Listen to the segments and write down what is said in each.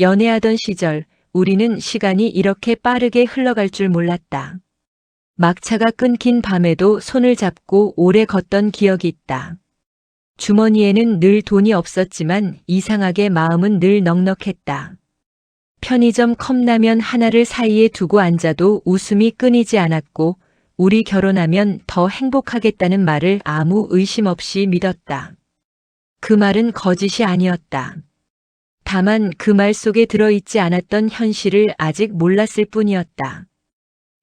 연애하던 시절 우리는 시간이 이렇게 빠르게 흘러갈 줄 몰랐다. 막차가 끊긴 밤에도 손을 잡고 오래 걷던 기억이 있다. 주머니에는 늘 돈이 없었지만 이상하게 마음은 늘 넉넉했다. 편의점 컵라면 하나를 사이에 두고 앉아도 웃음이 끊이지 않았고 우리 결혼하면 더 행복하겠다는 말을 아무 의심 없이 믿었다. 그 말은 거짓이 아니었다. 다만 그 말 속에 들어있지 않았던 현실을 아직 몰랐을 뿐이었다.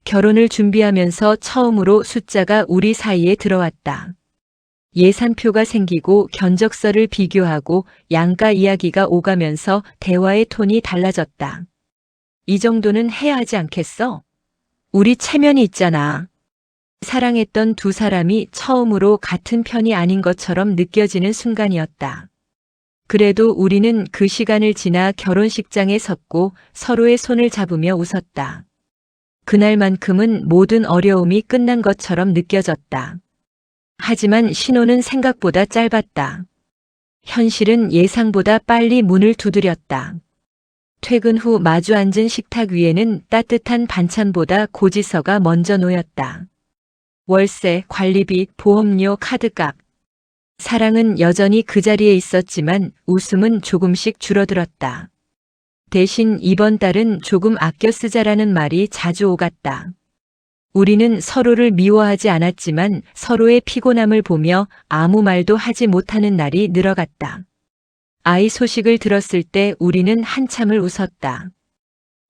결혼을 준비하면서 처음으로 숫자가 우리 사이에 들어왔다. 예산표가 생기고 견적서를 비교하고 양가 이야기가 오가면서 대화의 톤이 달라졌다. 이 정도는 해야 하지 않겠어? 우리 체면이 있잖아. 사랑했던 두 사람이 처음으로 같은 편이 아닌 것처럼 느껴지는 순간이었다. 그래도 우리는 그 시간을 지나 결혼식장에 섰고 서로의 손을 잡으며 웃었다. 그날만큼은 모든 어려움이 끝난 것처럼 느껴졌다. 하지만 신호는 생각보다 짧았다. 현실은 예상보다 빨리 문을 두드렸다. 퇴근 후 마주 앉은 식탁 위에는 따뜻한 반찬보다 고지서가 먼저 놓였다. 월세, 관리비, 보험료, 카드값. 사랑은 여전히 그 자리에 있었지만 웃음은 조금씩 줄어들었다. 대신 이번 달은 조금 아껴 쓰자라는 말이 자주 오갔다. 우리는 서로를 미워하지 않았지만 서로의 피곤함을 보며 아무 말도 하지 못하는 날이 늘어갔다. 아이 소식을 들었을 때 우리는 한참을 웃었다.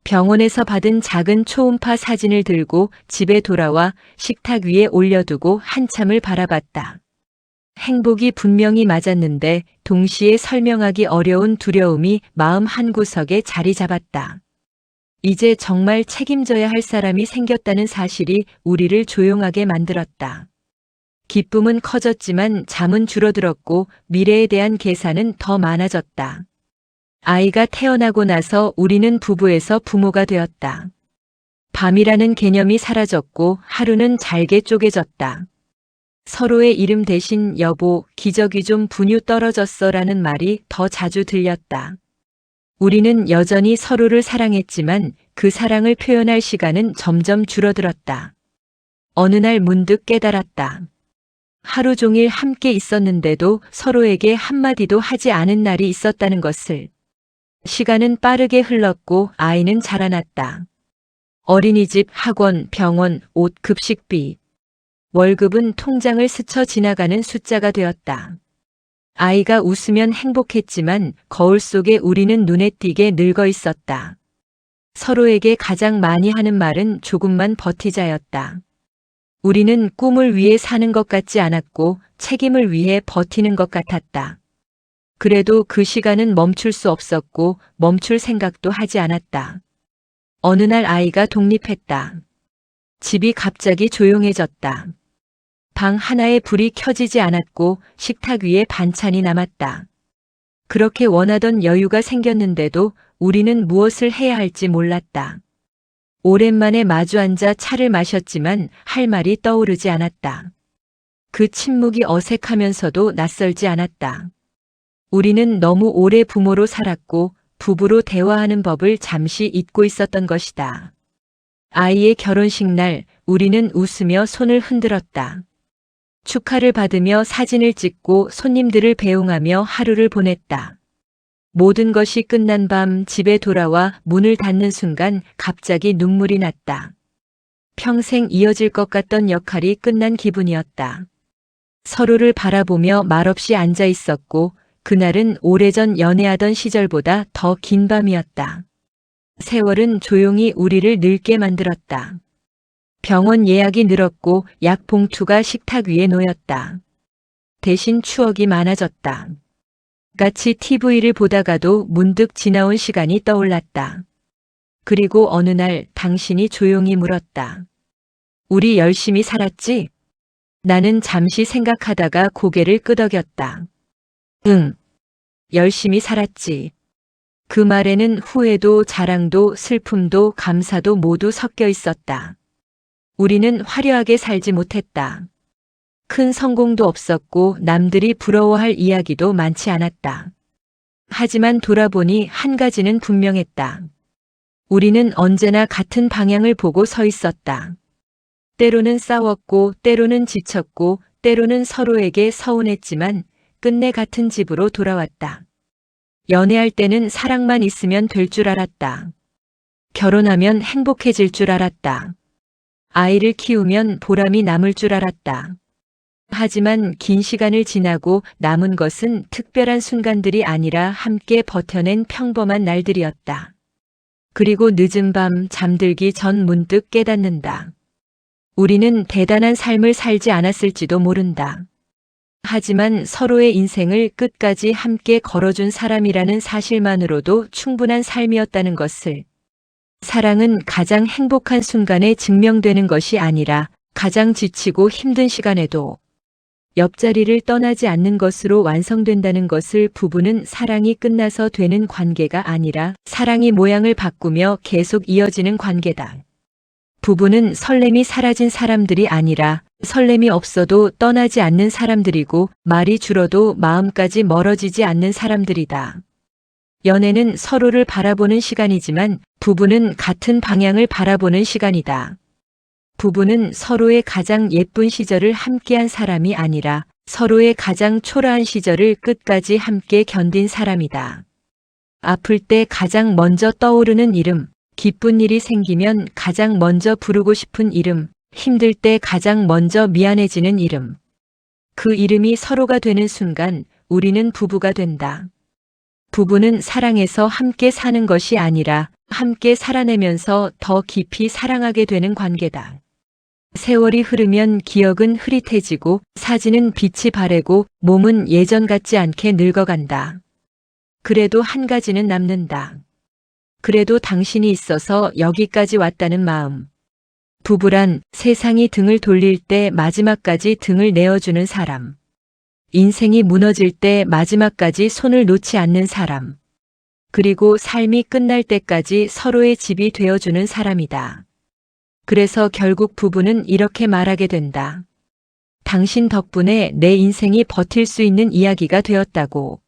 병원에서 받은 작은 초음파 사진을 들고 집에 돌아와 식탁 위에 올려두고 한참을 바라봤다. 행복이 분명히 맞았는데 동시에 설명하기 어려운 두려움이 마음 한구석에 자리 잡았다. 이제 정말 책임져야 할 사람이 생겼다는 사실이 우리를 조용하게 만들었다. 기쁨은 커졌지만 잠은 줄어들었고 미래에 대한 계산은 더 많아졌다. 아이가 태어나고 나서 우리는 부부에서 부모가 되었다. 밤이라는 개념이 사라졌고 하루는 잘게 쪼개졌다. 서로의 이름 대신 여보, 기저귀 좀 분유 떨어졌어 라는 말이 더 자주 들렸다. 우리는 여전히 서로를 사랑했지만 그 사랑을 표현할 시간은 점점 줄어들었다. 어느 날 문득 깨달았다. 하루 종일 함께 있었는데도 서로에게 한마디도 하지 않은 날이 있었다는 것을. 시간은 빠르게 흘렀고 아이는 자라났다. 어린이집, 학원, 병원, 옷, 급식비. 월급은 통장을 스쳐 지나가는 숫자가 되었다. 아이가 웃으면 행복했지만 거울 속에 우리는 눈에 띄게 늙어 있었다. 서로에게 가장 많이 하는 말은 조금만 버티자였다. 우리는 꿈을 위해 사는 것 같지 않았고 책임을 위해 버티는 것 같았다. 그래도 그 시간은 멈출 수 없었고 멈출 생각도 하지 않았다. 어느 날 아이가 독립했다. 집이 갑자기 조용해졌다. 방 하나에 불이 켜지지 않았고 식탁 위에 반찬이 남았다. 그렇게 원하던 여유가 생겼는데도 우리는 무엇을 해야 할지 몰랐다. 오랜만에 마주 앉아 차를 마셨지만 할 말이 떠오르지 않았다. 그 침묵이 어색하면서도 낯설지 않았다. 우리는 너무 오래 부모로 살았고 부부로 대화하는 법을 잠시 잊고 있었던 것이다. 아이의 결혼식 날 우리는 웃으며 손을 흔들었다. 축하를 받으며 사진을 찍고 손님들을 배웅하며 하루를 보냈다. 모든 것이 끝난 밤 집에 돌아와 문을 닫는 순간 갑자기 눈물이 났다. 평생 이어질 것 같던 역할이 끝난 기분이었다. 서로를 바라보며 말없이 앉아 있었고 그날은 오래전 연애하던 시절보다 더 긴 밤이었다. 세월은 조용히 우리를 늙게 만들었다. 병원 예약이 늘었고 약 봉투가 식탁 위에 놓였다. 대신 추억이 많아졌다. 같이 TV를 보다가도 문득 지나온 시간이 떠올랐다. 그리고 어느 날 당신이 조용히 물었다. 우리 열심히 살았지? 나는 잠시 생각하다가 고개를 끄덕였다. 응, 열심히 살았지. 그 말에는 후회도 자랑도 슬픔도 감사도 모두 섞여 있었다. 우리는 화려하게 살지 못했다. 큰 성공도 없었고 남들이 부러워할 이야기도 많지 않았다. 하지만 돌아보니 한 가지는 분명했다. 우리는 언제나 같은 방향을 보고 서 있었다. 때로는 싸웠고, 때로는 지쳤고, 때로는 서로에게 서운했지만 끝내 같은 집으로 돌아왔다. 연애할 때는 사랑만 있으면 될 줄 알았다. 결혼하면 행복해질 줄 알았다. 아이를 키우면 보람이 남을 줄 알았다. 하지만 긴 시간을 지나고 남은 것은 특별한 순간들이 아니라 함께 버텨낸 평범한 날들이었다. 그리고 늦은 밤 잠들기 전 문득 깨닫는다. 우리는 대단한 삶을 살지 않았을지도 모른다. 하지만 서로의 인생을 끝까지 함께 걸어준 사람이라는 사실만으로도 충분한 삶이었다는 것을. 사랑은 가장 행복한 순간에 증명되는 것이 아니라 가장 지치고 힘든 시간에도 옆자리를 떠나지 않는 것으로 완성된다는 것을. 부부는 사랑이 끝나서 되는 관계가 아니라 사랑이 모양을 바꾸며 계속 이어지는 관계다. 부부는 설렘이 사라진 사람들이 아니라 설렘이 없어도 떠나지 않는 사람들이고 말이 줄어도 마음까지 멀어지지 않는 사람들이다. 연애는 서로를 바라보는 시간이지만 부부는 같은 방향을 바라보는 시간이다. 부부는 서로의 가장 예쁜 시절을 함께한 사람이 아니라 서로의 가장 초라한 시절을 끝까지 함께 견딘 사람이다. 아플 때 가장 먼저 떠오르는 이름, 기쁜 일이 생기면 가장 먼저 부르고 싶은 이름, 힘들 때 가장 먼저 미안해지는 이름. 그 이름이 서로가 되는 순간 우리는 부부가 된다. 부부는 사랑해서 함께 사는 것이 아니라 함께 살아내면서 더 깊이 사랑하게 되는 관계다. 세월이 흐르면 기억은 흐릿해지고 사진은 빛이 바래고 몸은 예전 같지 않게 늙어간다. 그래도 한 가지는 남는다. 그래도 당신이 있어서 여기까지 왔다는 마음. 부부란 세상이 등을 돌릴 때 마지막까지 등을 내어주는 사람. 인생이 무너질 때 마지막까지 손을 놓지 않는 사람. 그리고 삶이 끝날 때까지 서로의 집이 되어주는 사람이다. 그래서 결국 부부는 이렇게 말하게 된다. 당신 덕분에 내 인생이 버틸 수 있는 이야기가 되었다고.